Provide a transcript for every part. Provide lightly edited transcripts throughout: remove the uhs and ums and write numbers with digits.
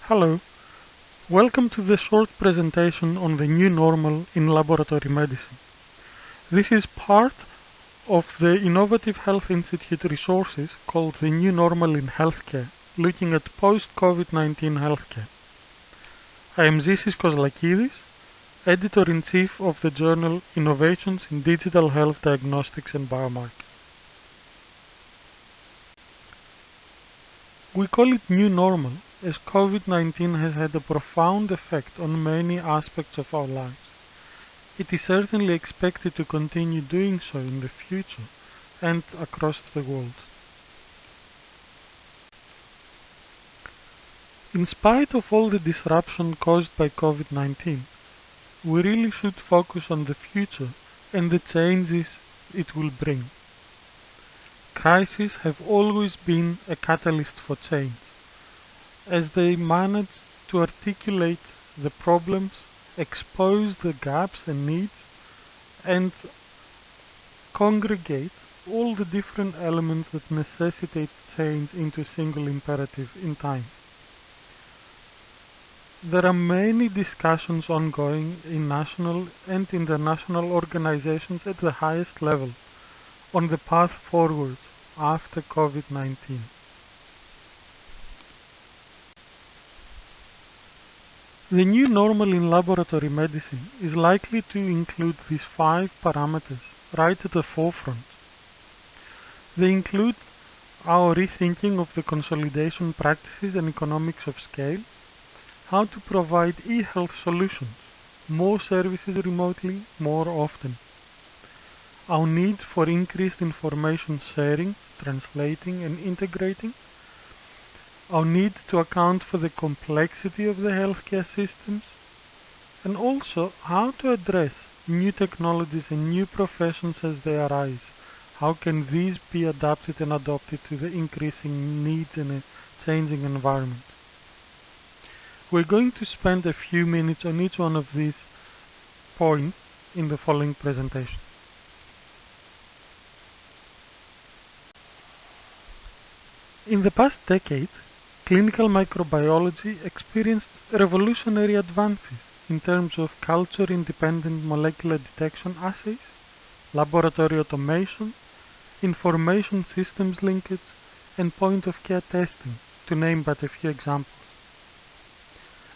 Hello, welcome to the short presentation on the new normal in laboratory medicine. This is part of the Innovative Health Institute resources called the New Normal in Healthcare, looking at post-COVID-19 healthcare. I am Zisis Kozlakidis, Editor-in-Chief of the journal Innovations in Digital Health Diagnostics and Biomarkers. We call it new normal as COVID-19 has had a profound effect on many aspects of our lives. It is certainly expected to continue doing so in the future and across the world. In spite of all the disruption caused by COVID-19, we really should focus on the future and the changes it will bring. Crises have always been a catalyst for change, as they manage to articulate the problems, expose the gaps and needs, and congregate all the different elements that necessitate change into a single imperative in time. There are many discussions ongoing in national and international organizations at the highest level on the path forward after COVID-19. The new normal in laboratory medicine is likely to include these 5 parameters right at the forefront. They include our rethinking of the consolidation practices and economics of scale, how to provide e-health solutions, more services remotely, more often, our need for increased information sharing, translating and integrating, our need to account for the complexity of the healthcare systems, and also how to address new technologies and new professions as they arise. How can these be adapted and adopted to the increasing needs in a changing environment? We're going to spend a few minutes on each one of these points in the following presentation. In the past decade, clinical microbiology experienced revolutionary advances in terms of culture-independent molecular detection assays, laboratory automation, information systems linkage, and point-of-care testing, to name but a few examples.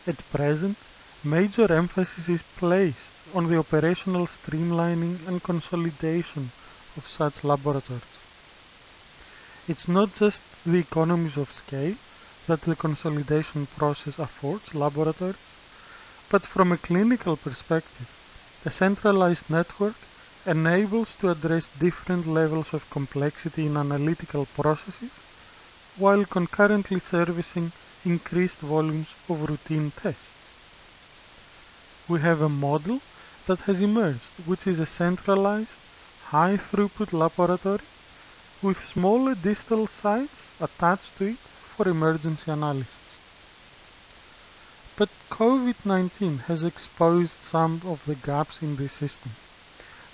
At present, major emphasis is placed on the operational streamlining and consolidation of such laboratories. It's not just the economies of scale that the consolidation process affords laboratories, but from a clinical perspective, a centralized network enables to address different levels of complexity in analytical processes while concurrently servicing increased volumes of routine tests. We have a model that has emerged, which is a centralized, high-throughput laboratory with smaller distal sites attached to it for emergency analysis. But COVID-19 has exposed some of the gaps in this system,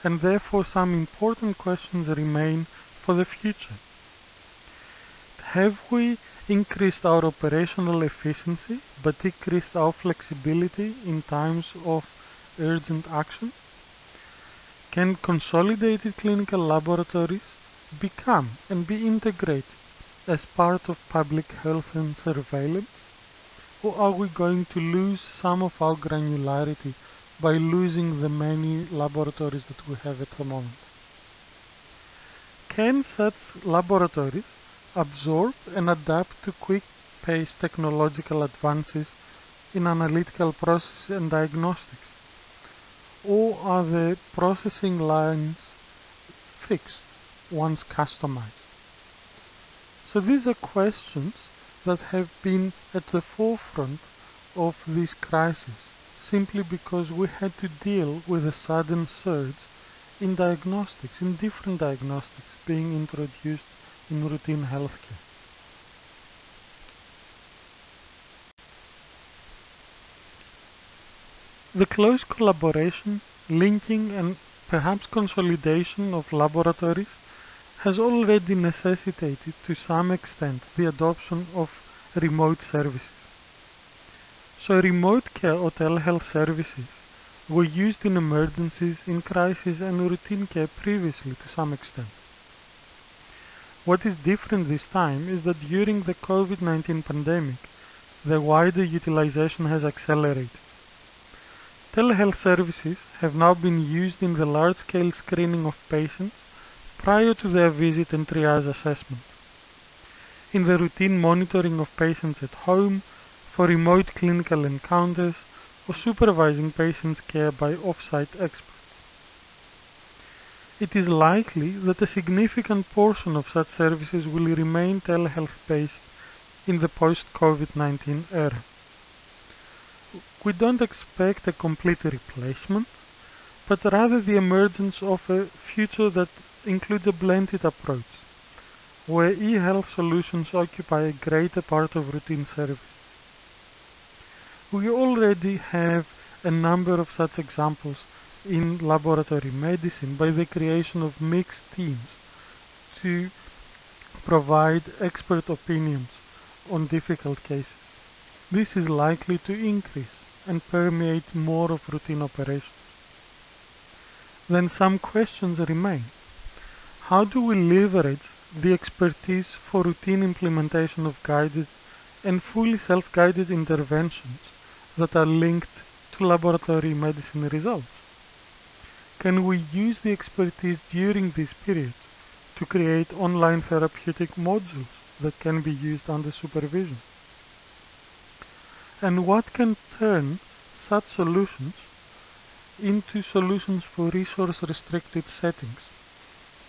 and therefore some important questions remain for the future. Have we increased our operational efficiency but decreased our flexibility in times of urgent action? Can consolidated clinical laboratories become and be integrated as part of public health and surveillance? Or are we going to lose some of our granularity by losing the many laboratories that we have at the moment? Can such laboratories absorb and adapt to quick-paced technological advances in analytical processes and diagnostics? Or are the processing lines fixed once customized? So these are questions that have been at the forefront of this crisis, simply because we had to deal with a sudden surge in diagnostics, in different diagnostics being introduced in routine healthcare. The close collaboration, linking and perhaps consolidation of laboratories has already necessitated to some extent the adoption of remote services. So remote care or telehealth services were used in emergencies, in crisis and routine care previously to some extent. What is different this time is that during the COVID-19 pandemic, the wider utilization has accelerated. Telehealth services have now been used in the large-scale screening of patients prior to their visit and triage assessment, in the routine monitoring of patients at home, for remote clinical encounters, or supervising patients' care by off-site experts. It is likely that a significant portion of such services will remain telehealth-based in the post-COVID-19 era. We don't expect a complete replacement, but rather the emergence of a future that includes a blended approach, where e-health solutions occupy a greater part of routine service. We already have a number of such examples in laboratory medicine by the creation of mixed teams to provide expert opinions on difficult cases. This is likely to increase and permeate more of routine operations. Then some questions remain. How do we leverage the expertise for routine implementation of guided and fully self-guided interventions that are linked to laboratory medicine results? Can we use the expertise during this period to create online therapeutic modules that can be used under supervision? And what can turn such solutions into solutions for resource-restricted settings,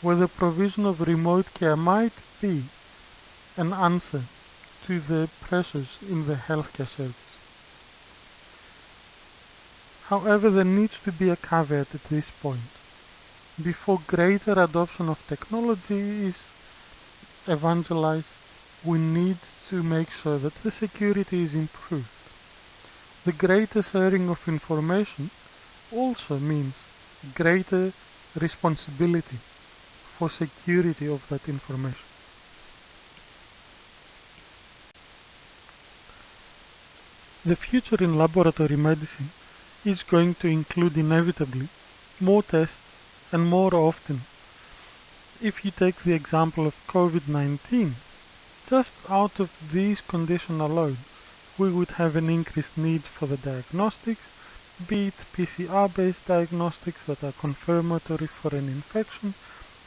where the provision of remote care might be an answer to the pressures in the healthcare service? However, there needs to be a caveat at this point. Before greater adoption of technology is evangelized, we need to make sure that the security is improved. The greater sharing of information also means greater responsibility for security of that information. The future in laboratory medicine is going to include inevitably more tests and more often. If you take the example of COVID-19, just out of these conditions alone, we would have an increased need for the diagnostics, be it PCR-based diagnostics that are confirmatory for an infection,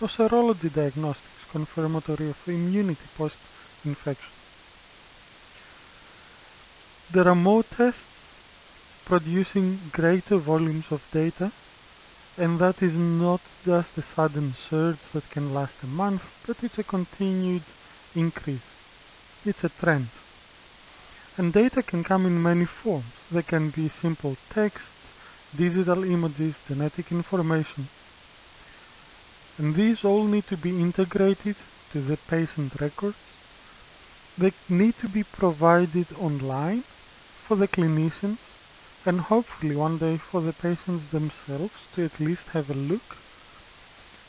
or serology diagnostics confirmatory of immunity post-infection. There are more tests producing greater volumes of data, and that is not just a sudden surge that can last a month, but it's a continued increase. It's a trend. And data can come in many forms. They can be simple text, digital images, genetic information. And these all need to be integrated to the patient record. They need to be provided online for the clinicians, and hopefully one day for the patients themselves to at least have a look,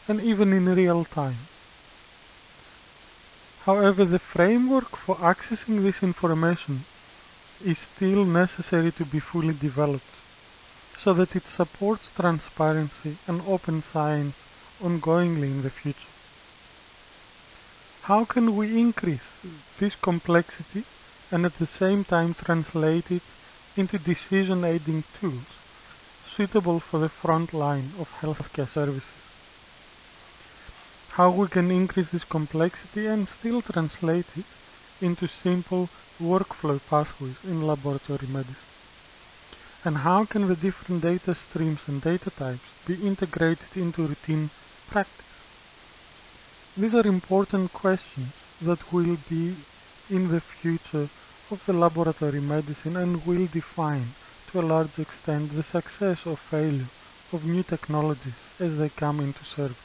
and even in real time. However, the framework for accessing this information is still necessary to be fully developed, so that it supports transparency and open science ongoingly in the future. How can we increase this complexity and at the same time translate it into decision-aiding tools suitable for the front line of healthcare services? How we can increase this complexity and still translate it into simple workflow pathways in laboratory medicine? And how can the different data streams and data types be integrated into routine practice? These are important questions that will be in the future of the laboratory medicine and will define to a large extent the success or failure of new technologies as they come into service.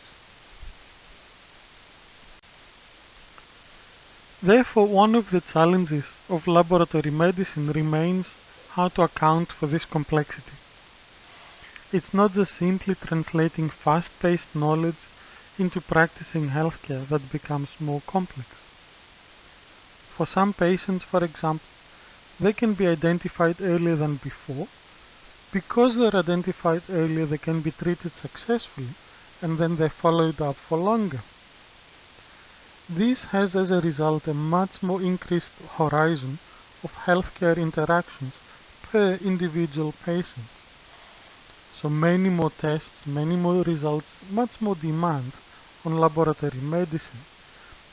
Therefore, one of the challenges of laboratory medicine remains how to account for this complexity. It's not just simply translating fast-paced knowledge into practicing healthcare that becomes more complex. For some patients, for example, they can be identified earlier than before. Because they're identified earlier, they can be treated successfully, and then they're followed up for longer. This has as a result a much more increased horizon of healthcare interactions per individual patient. So many more tests, many more results, much more demand on laboratory medicine,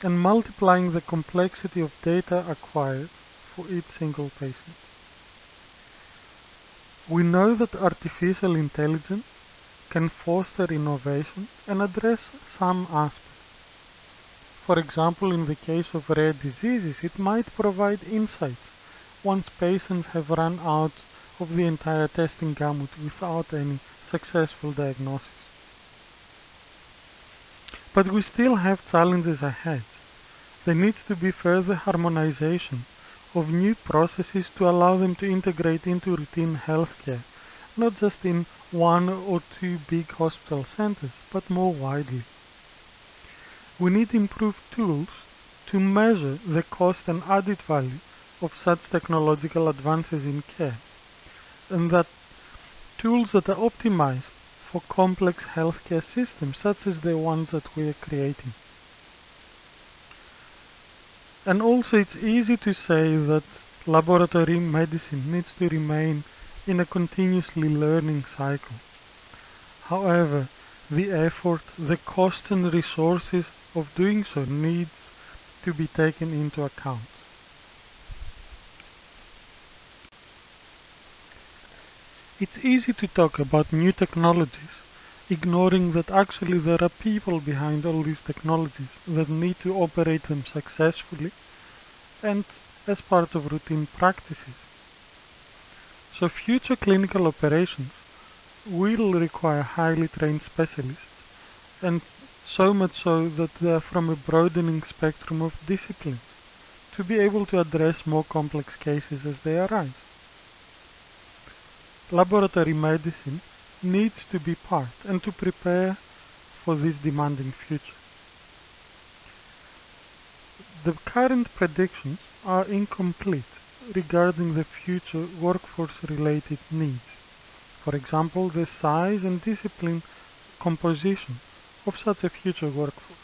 and multiplying the complexity of data acquired for each single patient. We know that artificial intelligence can foster innovation and address some aspects. For example, in the case of rare diseases, it might provide insights once patients have run out of the entire testing gamut without any successful diagnosis. But we still have challenges ahead. There needs to be further harmonization of new processes to allow them to integrate into routine healthcare, not just in one or two big hospital centers, but more widely. We need improved tools to measure the cost and added value of such technological advances in care, and that tools that are optimized for complex healthcare systems such as the ones that we are creating. And also, it's easy to say that laboratory medicine needs to remain in a continuously learning cycle. However, the effort, the cost and resources of doing so needs to be taken into account. It's easy to talk about new technologies, ignoring that actually there are people behind all these technologies that need to operate them successfully and as part of routine practices. So future clinical operations will require highly trained specialists, and so much so that they are from a broadening spectrum of disciplines to be able to address more complex cases as they arise. Laboratory medicine needs to be part and to prepare for this demanding future. The current predictions are incomplete regarding the future workforce-related needs. For example, the size and discipline composition of such a future workforce.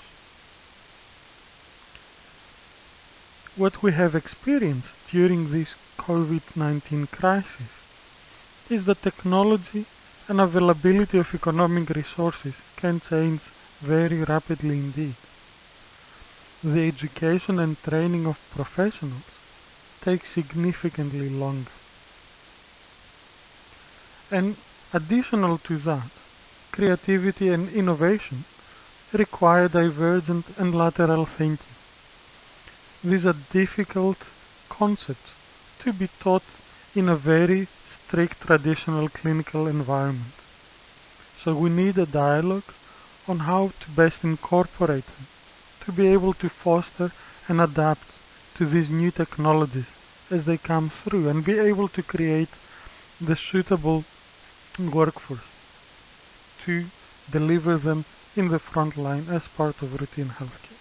What we have experienced during this COVID-19 crisis is that technology and availability of economic resources can change very rapidly indeed. The education and training of professionals takes significantly longer. And additional to that, creativity and innovation require divergent and lateral thinking. These are difficult concepts to be taught in a very strict traditional clinical environment. So we need a dialogue on how to best incorporate them, to be able to foster and adapt to these new technologies as they come through, and be able to create the suitable workforce to deliver them in the front line as part of routine healthcare.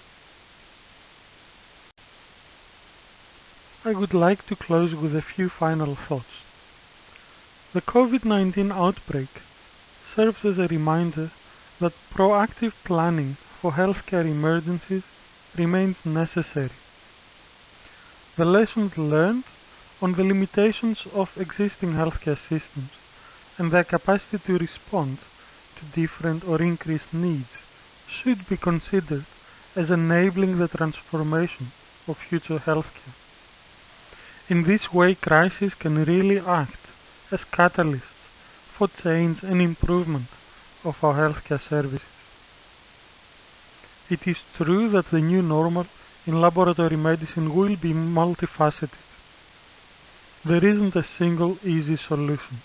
I would like to close with a few final thoughts. The COVID-19 outbreak serves as a reminder that proactive planning for healthcare emergencies remains necessary. The lessons learned on the limitations of existing healthcare systems and their capacity to respond to different or increased needs should be considered as enabling the transformation of future healthcare. In this way, crises can really act as catalysts for change and improvement of our healthcare services. It is true that the new normal in laboratory medicine will be multifaceted. There isn't a single easy solution.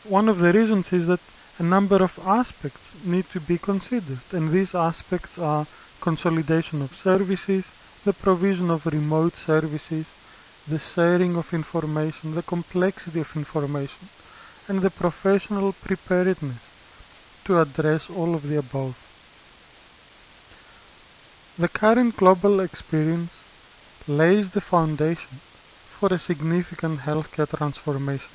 One of the reasons is that a number of aspects need to be considered, and these aspects are consolidation of services, the provision of remote services, the sharing of information, the complexity of information, and the professional preparedness to address all of the above. The current global experience lays the foundation for a significant healthcare transformation.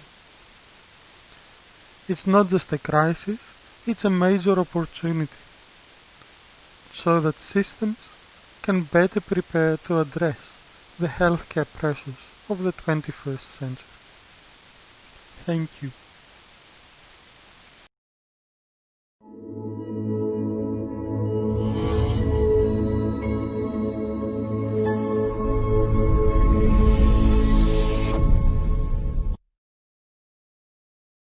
It's not just a crisis, it's a major opportunity, so that systems can better prepare to address the healthcare pressures of the 21st century. Thank you.